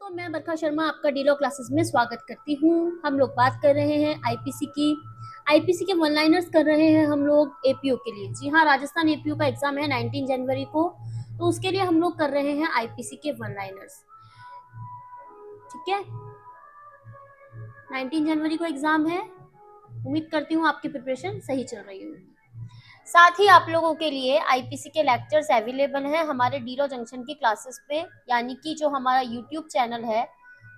मैं बरखा शर्मा आपका डीलो क्लासेस में स्वागत करती हूँ। हम लोग बात कर रहे हैं आईपीसी की। आईपीसी के वन लाइनर्स कर रहे हैं हम लोग एपीओ के लिए। जी हाँ, राजस्थान एपीओ का एग्जाम है 19 जनवरी को, तो उसके लिए हम लोग कर रहे हैं आईपीसी के वन लाइनर्स। ठीक है, 19 जनवरी को एग्जाम है। उम्मीद करती हूँ आपकी प्रिपरेशन सही चल रही होगी। साथ ही आप लोगों के लिए आईपीसी के लेक्चर्स अवेलेबल हैं हमारे डीलो जंक्शन की क्लासेस पे, यानी कि जो हमारा यूट्यूब चैनल है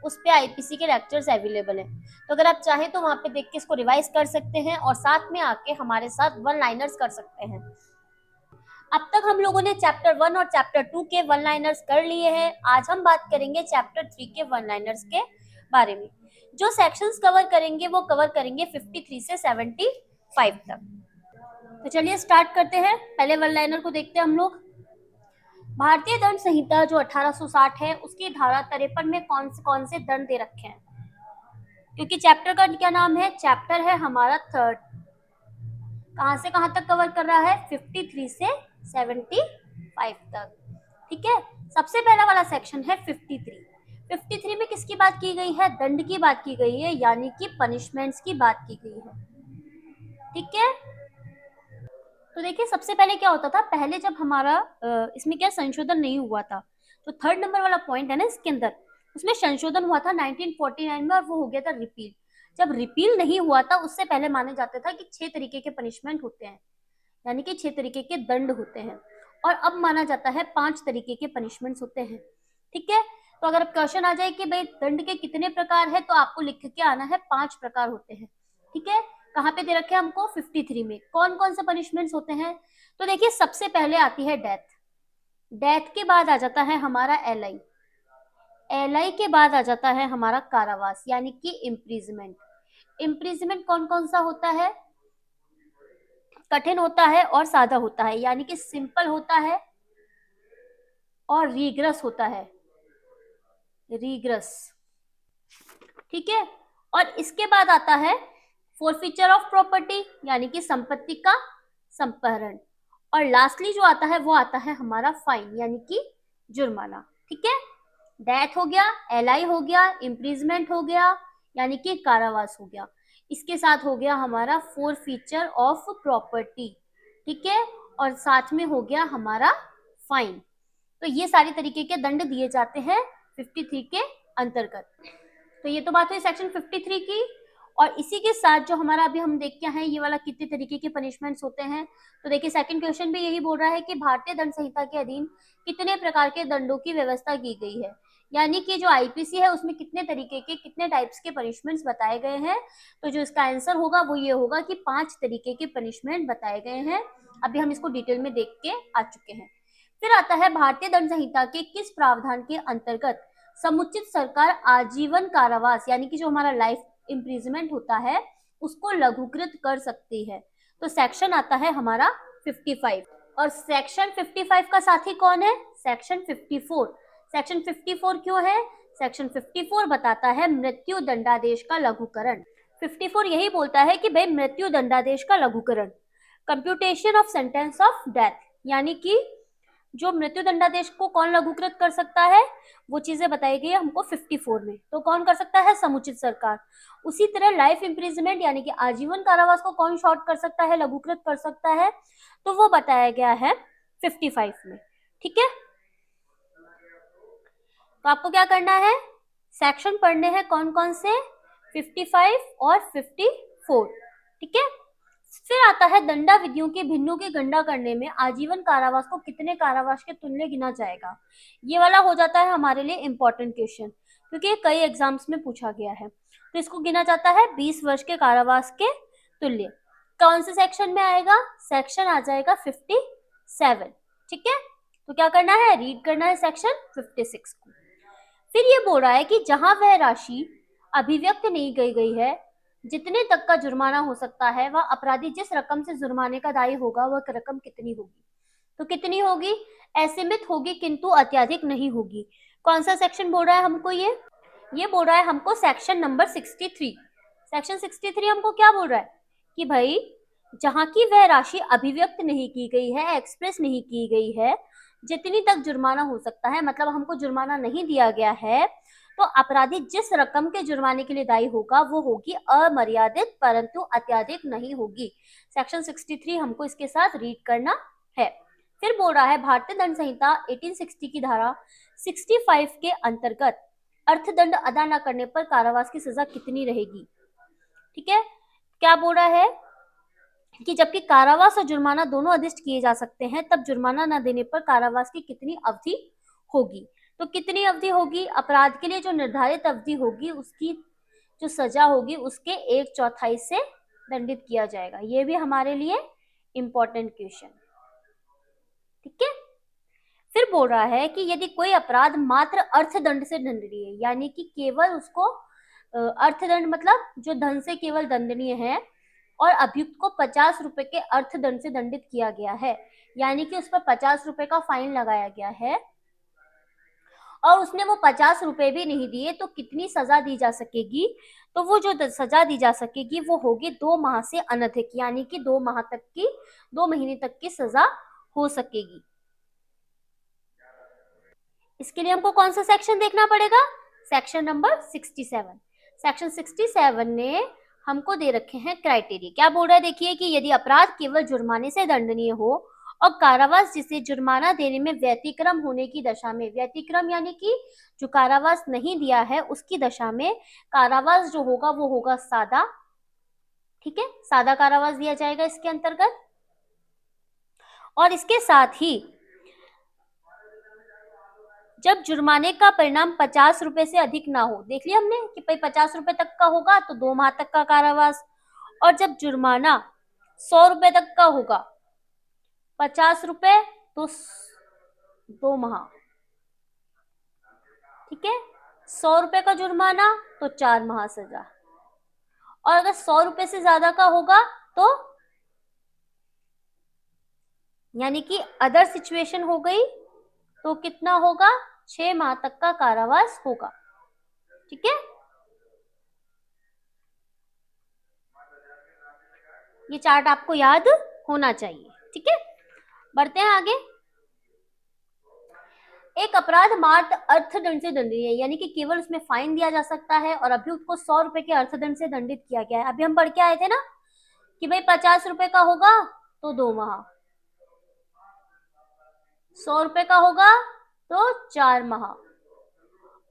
उस पे आईपीसी के लेक्चर्स अवेलेबल हैं। तो अगर आप चाहें तो वहाँ पे देख के इसको रिवाइज कर सकते हैं और साथ में आके हमारे साथ वन लाइनर्स कर सकते हैं। अब तक हम लोगों ने चैप्टर 1 और चैप्टर 2 के वन लाइनर्स कर लिए हैं। आज हम बात करेंगे चैप्टर 3 के वन लाइनर्स के बारे में। जो सेक्शंस कवर करेंगे वो कवर करेंगे 53 से 75 तक। तो चलिए स्टार्ट करते हैं। पहले वन लाइनर को देखते हैं हम लोग। भारतीय दंड संहिता जो 1860 है उसकी धारा 53 में कौन से दंड दे रखे हैं? क्योंकि चैप्टर का क्या नाम है, चैप्टर है हमारा थर्ड। कहां से कहां तक कवर कर रहा है? 53 से 75 तक। ठीक है, सबसे पहला वाला सेक्शन है 53। 53 में किसकी बात की गई है? दंड की बात की गई है, यानी कि पनिशमेंट्स की बात की गई है। ठीक है, तो देखिए सबसे पहले क्या होता था, पहले जब हमारा इसमें क्या संशोधन नहीं हुआ था, तो थर्ड नंबर वाला पॉइंट है ना इसके अंदर, उसमें संशोधन हुआ था 1949 में और वो हो गया था रिपील। जब रिपील नहीं हुआ था उससे पहले माने जाता था कि 6 तरीके के पनिशमेंट होते हैं, यानी कि 6 तरीके के दंड होते हैं, और अब माना जाता है 5 तरीके के पनिशमेंट्स होते हैं। ठीक है, तो अगर क्वेश्चन आ जाए कि भाई दंड के कितने प्रकार है, तो आपको लिख के आना है 5 प्रकार होते हैं। ठीक है, कहाँ पे दे रखे हैं हमको? 53 में। कौन कौन से पनिशमेंट्स होते हैं? तो देखिए सबसे पहले आती है डेथ। डेथ के बाद आ जाता है हमारा एलआई। एलआई के बाद आ जाता है हमारा कारावास, यानी कि इम्प्रिजमेंट। इम्प्रिजमेंट कौन कौन सा होता है? कठिन होता है और सादा होता है, यानी कि सिंपल होता है और रीग्रेस होता है, रीग्रेस। ठीक है, और इसके बाद आता है फोरफीचर ऑफ प्रॉपर्टी, यानी कि संपत्ति का संपहरण, और लास्टली जो आता है वो आता है हमारा फाइन, यानी कि जुर्माना। ठीक है, डेथ हो गया, एलआई हो गया, इम्प्रिजमेंट हो गया, यानी कि कारावास हो गया, इसके साथ हो गया हमारा फोरफीचर ऑफ प्रॉपर्टी। ठीक है, और साथ में हो गया हमारा फाइन। तो ये सारे तरीके के दंड दिए जाते हैं 53 के अंतर्गत। तो ये तो बात हुई सेक्शन 53 की, और इसी के साथ जो हमारा अभी हम देख के हैं ये वाला कितने तरीके के पनिशमेंट्स होते हैं, तो देखिए सेकंड क्वेश्चन भी यही बोल रहा है कि भारतीय दंड संहिता के अधीन कितने प्रकार के दंडों की व्यवस्था की गई है, यानी कि जो आईपीसी है उसमें कितने तरीके के, कितने टाइप्स के पनिशमेंट्स बताए गए हैं। तो जो इसका आंसर होगा वो ये होगा कि 5 तरीके के पनिशमेंट बताए गए हैं। अभी हम इसको डिटेल में देख के आ चुके हैं। फिर आता है भारतीय दंड संहिता के किस प्रावधान के अंतर्गत समुचित सरकार आजीवन कारावास, यानी कि जो हमारा लाइफ इम्प्रिजमेंट होता है उसको लघुकृत कर सकती है। तो सेक्शन आता है हमारा 55, और सेक्शन 55 का साथी कौन है? सेक्शन 54। सेक्शन 54 क्यों है? सेक्शन 54 बताता है मृत्यु दंडादेश का लघुकरण। 54 यही बोलता है कि भाई मृत्यु दंडादेश का लघुकरण, commutation of sentence of death, यानी कि जो मृत्यु दंडादेश को कौन लघुकृत कर सकता है, वो चीजें बताई गई है हमको 54 में। तो कौन कर सकता है? समुचित सरकार। उसी तरह लाइफ इम्प्रिजमेंट यानी कि आजीवन कारावास को कौन शॉर्ट कर सकता है, लघुकृत कर सकता है, तो वो बताया गया है 55 में। ठीक है, तो आपको क्या करना है? सेक्शन पढ़ने हैं कौन कौन से? 55 और 54। ठीक है, फिर आता है दंडा विधियों के भिन्नों की गणना करने में आजीवन कारावास को कितने कारावास के तुल्य गिना जाएगा। ये वाला हो जाता है हमारे लिए इंपॉर्टेंट क्वेश्चन, क्योंकि कई एग्जाम्स में पूछा गया है। तो इसको गिना जाता है 20 वर्ष के कारावास के तुल्य। कौन से सेक्शन में आएगा? सेक्शन आ जाएगा 57। ठीक है, तो क्या करना है? रीड करना है सेक्शन 56 को। फिर ये बोल रहा है कि जहां वह राशि अभिव्यक्त नहीं की गई है जितने तक का जुर्माना हो सकता है, वह अपराधी जिस रकम से जुर्माने का दायी होगा वह रकम कितनी होगी। तो कितनी होगी? असीमित होगी किंतु अत्यधिक नहीं होगी। कौन सा सेक्शन बोल रहा है हमको? ये बोल रहा है हमको सेक्शन नंबर 63। सेक्शन 63 हमको क्या बोल रहा है कि भाई जहां की वह राशि अभिव्यक्त नहीं की गई है, एक्सप्रेस नहीं की गई है, जितनी तक जुर्माना हो सकता है, मतलब हमको जुर्माना नहीं दिया गया है, तो अपराधी जिस रकम के जुर्माने के लिए दायी होगा वो होगी अमर्यादित परंतु अत्यधिक नहीं होगी। सेक्शन 63 हमको इसके साथ रीड करना है। फिर बोल रहा है भारतीय दंड संहिता 1860 की धारा 65 के अंतर्गत अर्थदंड अदा न करने पर कारावास की सजा कितनी रहेगी। ठीक है, क्या बोल रहा है कि जबकि कारावास और जुर्माना दोनों अदिष्ट किए जा सकते हैं, तब जुर्माना न देने पर कारावास की कितनी अवधि होगी। तो कितनी अवधि होगी, अपराध के लिए जो निर्धारित अवधि होगी उसकी जो सजा होगी उसके 1/4 से दंडित किया जाएगा। ये भी हमारे लिए इंपॉर्टेंट क्वेश्चन। ठीक है, फिर बोल रहा है कि यदि कोई अपराध मात्र अर्थदंड से दंडनीय है, यानी कि केवल उसको अर्थदंड मतलब जो धन से केवल दंडनीय है, और अभियुक्त को 50 रुपए के अर्थदंड से दंडित किया गया है, यानी कि उस पर 50 रुपए का फाइन लगाया गया है और उसने वो 50 रुपए भी नहीं दिए, तो कितनी सजा दी जा सकेगी। तो वो जो सजा दी जा सकेगी वो होगी 2 माह से अनधिक, यानी कि 2 महीने तक की सजा हो सकेगी। इसके लिए हमको कौन सा सेक्शन देखना पड़ेगा, सेक्शन नंबर 67। सेक्शन 67 ने हमको दे रखे हैं क्राइटेरिया। क्या बोल रहा है, देखिए कि यदि अपराध केवल जुर्माने से दंडनीय हो और कारावास जिसे जुर्माना देने में व्यतिक्रम होने की दशा में, व्यतिक्रम यानी कि जो कारावास नहीं दिया है उसकी दशा में कारावास जो होगा वो होगा सादा। ठीक है, सादा कारावास दिया जाएगा इसके अंतर्गत। और इसके साथ ही जब जुर्माने का परिणाम 50 रुपए से अधिक ना हो, देख लिया हमने कि भाई 50 रुपए तक का होगा तो 2 माह तक का कारावास, और जब जुर्माना 100 रुपए तक का होगा, 50 रुपए तो 2 माह। ठीक है, 100 रुपए का जुर्माना तो 4 माह सजा, और अगर 100 रुपए से ज्यादा का होगा तो यानी कि अदर सिचुएशन हो गई तो कितना होगा, 6 माह तक का कारावास होगा। ठीक है, ये चार्ट आपको याद होना चाहिए। ठीक है, बढ़ते हैं आगे। एक अपराध मात्र अर्थदंड से दंडनीय है, यानी कि केवल उसमें फाइन दिया जा सकता है और अभियुक्त को 100 रुपए के अर्थदंड से दंडित किया गया है। अभी हम पढ़ के आए थे ना कि भाई 50 रुपए का होगा तो 2 माह, 100 रुपए का होगा तो 4 माह,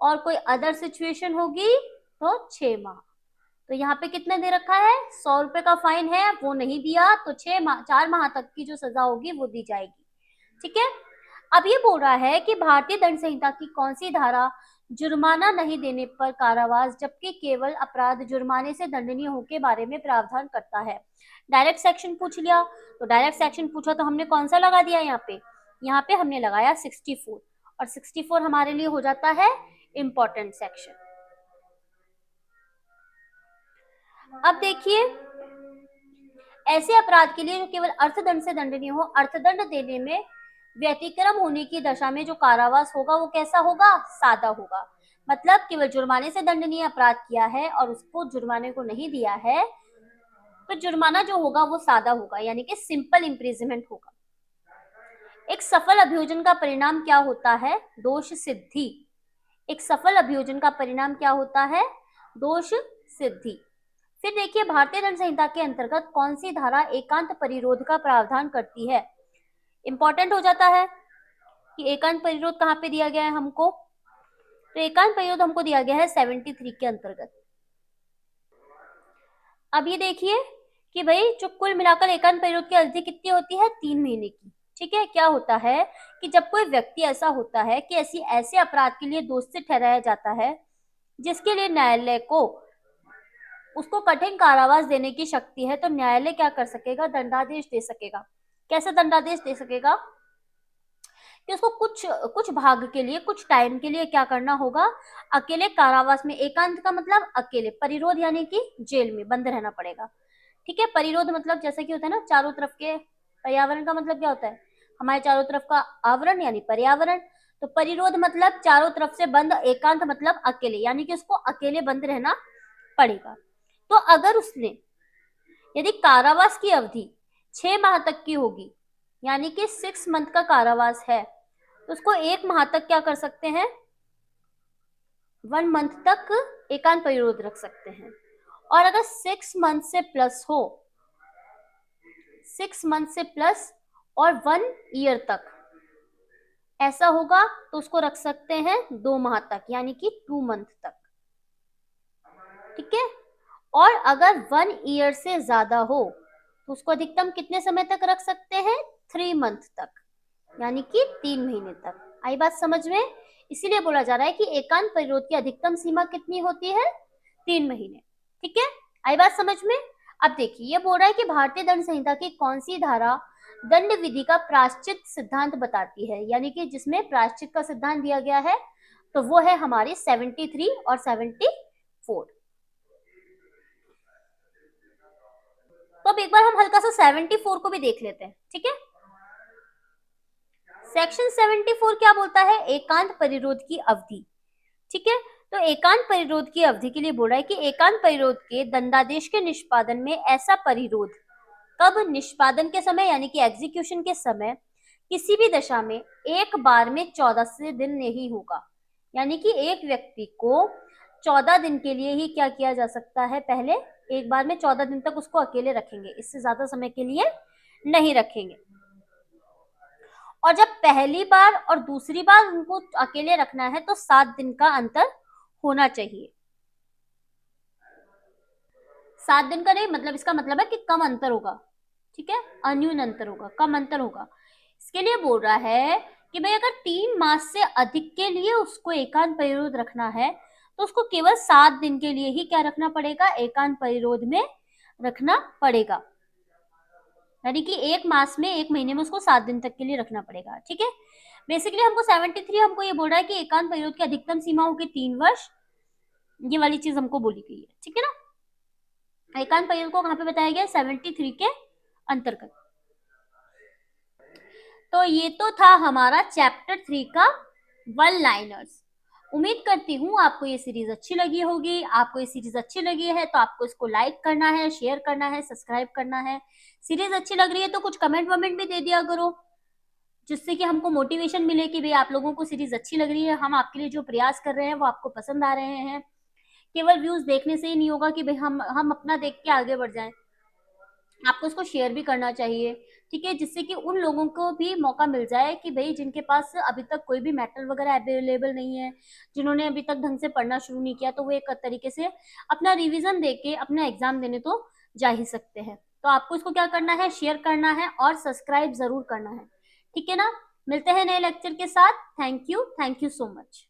और कोई अदर सिचुएशन होगी तो 6 माह। तो यहाँ पे कितने दे रखा है, 100 रुपए का फाइन है, वो नहीं दिया तो 4 माह तक की जो सजा होगी वो दी जाएगी। ठीक है, अब ये बोल रहा है कि भारतीय दंड संहिता की कौन सी धारा जुर्माना नहीं देने पर कारावास जबकि केवल अपराध जुर्माने से दंडनीय हो के बारे में प्रावधान करता है। डायरेक्ट सेक्शन पूछ लिया, तो डायरेक्ट सेक्शन पूछा तो हमने कौन सा लगा दिया, यहाँ पे हमने लगाया 64, और 64 हमारे लिए हो जाता है इंपॉर्टेंट सेक्शन। अब देखिए, ऐसे अपराध के लिए जो केवल अर्थदंड से दंडनीय हो, अर्थदंड देने में व्यतिक्रम होने की दशा में जो कारावास होगा वो कैसा होगा, सादा होगा। मतलब केवल जुर्माने से दंडनीय अपराध किया है और उसको जुर्माने को नहीं दिया है, तो जुर्माना जो होगा वो सादा होगा, यानी कि सिंपल इम्प्रिजनमेंट होगा। एक सफल अभियोजन का परिणाम क्या होता है, दोष सिद्धि। एक सफल अभियोजन का परिणाम क्या होता है, दोष सिद्धि। फिर देखिए, भारतीय दंड संहिता के अंतर्गत कौन सी धारा एकांत परिरोध का प्रावधान करती है। इंपॉर्टेंट हो जाता है कि एकांत परिरोध कहाँ पे दिया गया है हमको, तो एकांत परिरोध हमको दिया गया है 73 के अंतर्गत। अब ये देखिए कि भाई जो कुल मिलाकर एकांत परिरोध की अवधि कितनी होती है, 3 महीने की। ठीक है, क्या होता है कि जब कोई व्यक्ति ऐसा होता है कि ऐसे अपराध के लिए दोषी ठहराया जाता है जिसके लिए न्यायालय को उसको कठिन कारावास देने की शक्ति है, तो न्यायालय क्या कर सकेगा, दंडादेश दे सकेगा। कैसे दंडादेश दे सकेगा कि उसको कुछ भाग के लिए, कुछ टाइम के लिए क्या करना होगा, अकेले कारावास में, एकांत का मतलब अकेले, परिरोध यानी कि जेल में बंद रहना पड़ेगा। ठीक है, परिरोध मतलब जैसे कि होता है ना चारों तरफ के, पर्यावरण का मतलब क्या होता है, हमारे चारों तरफ का आवरण यानी पर्यावरण, तो परिरोध मतलब चारों तरफ से बंद, एकांत मतलब अकेले, यानी कि उसको अकेले बंद रहना पड़ेगा। तो अगर उसने, यदि कारावास की अवधि 6 माह तक की होगी, यानी कि 6 मंथ का कारावास है, तो उसको 1 माह तक क्या कर सकते हैं, 1 मंथ तक एकांत परिरोध रख सकते हैं। और अगर 6 मंथ से प्लस हो, 6 मंथ से प्लस और 1 ईयर तक ऐसा होगा तो उसको रख सकते हैं 2 माह तक, यानी कि 2 मंथ तक। ठीक है। और अगर 1 ईयर से ज्यादा हो तो उसको अधिकतम कितने समय तक रख सकते हैं? 3 मंथ तक, यानी कि 3 महीने तक। आई बात समझ में? इसीलिए बोला जा रहा है कि एकांत परिरोध की अधिकतम सीमा कितनी होती है? 3 महीने। ठीक है, आई बात समझ में? अब देखिए, ये बोल रहा है कि भारतीय दंड संहिता की कौन सी धारा दंड विधि का प्रायश्चित सिद्धांत बताती है, यानी कि जिसमें प्रायश्चित का सिद्धांत दिया गया है, तो वो है हमारी 73 और 74। तो अब एक बार हम हल्का सा 74 को भी देख लेते हैं। ठीक है, सेक्शन 74 क्या बोलता है? एकांत परिरोध की अवधि। ठीक है, तो एकांत परिरोध की अवधि के लिए बोल रहा है कि एकांत परिरोध के दंडादेश के निष्पादन में ऐसा परिरोध कब? निष्पादन के समय, यानी कि एग्जीक्यूशन के समय किसी भी दशा में एक बार में 14 से दिन नहीं होगा, यानी कि एक व्यक्ति को 14 दिन के लिए ही क्या किया जा सकता है? पहले एक बार में 14 दिन तक उसको अकेले रखेंगे, इससे ज्यादा समय के लिए नहीं रखेंगे। और जब पहली बार और दूसरी बार उनको अकेले रखना है तो 7 दिन का अंतर होना चाहिए। 7 दिन का नहीं, मतलब इसका मतलब है कि कम अंतर होगा। ठीक है, अन्यून अंतर होगा, कम अंतर होगा। इसके लिए बोल रहा है कि भाई अगर 3 मास से अधिक के लिए उसको एकांत परिरोध रखना है तो उसको केवल 7 दिन के लिए ही क्या रखना पड़ेगा? एकांत परिरोध में रखना पड़ेगा, यानी कि एक मास में, एक महीने में उसको 7 दिन तक के लिए रखना पड़ेगा। ठीक है, बेसिकली हमको 73 हमको ये बोल रहा है कि एकांत परिरोध की अधिकतम सीमा होगी 3 वर्ष। ये वाली चीज हमको बोली गई है। ठीक है ना, एकांत परिरोध को कहाँ पे बताया गया? 73 के अंतर्गत। तो ये तो था हमारा चैप्टर 3 का वन लाइनर्स। उम्मीद करती हूँ आपको ये सीरीज अच्छी लगी होगी। आपको ये सीरीज अच्छी लगी है तो आपको इसको लाइक करना है, शेयर करना है, सब्सक्राइब करना है। सीरीज अच्छी लग रही है तो कुछ कमेंट वमेंट भी दे दिया करो, जिससे कि हमको मोटिवेशन मिले कि भाई आप लोगों को सीरीज अच्छी लग रही है, हम आपके लिए जो प्रयास कर रहे हैं वो आपको पसंद आ रहे हैं। केवल व्यूज देखने से ही नहीं होगा कि भाई हम अपना देख के आगे बढ़ जाएं, आपको इसको शेयर भी करना चाहिए। ठीक है, जिससे कि उन लोगों को भी मौका मिल जाए कि भाई जिनके पास अभी तक कोई भी मेटल वगैरह अवेलेबल नहीं है, जिन्होंने अभी तक ढंग से पढ़ना शुरू नहीं किया, तो वो एक तरीके से अपना रिवीजन देके अपना एग्जाम देने तो जा ही सकते हैं। तो आपको इसको क्या करना है? शेयर करना है और सब्सक्राइब जरूर करना है। ठीक है ना, मिलते हैं नए लेक्चर के साथ। Thank you so much.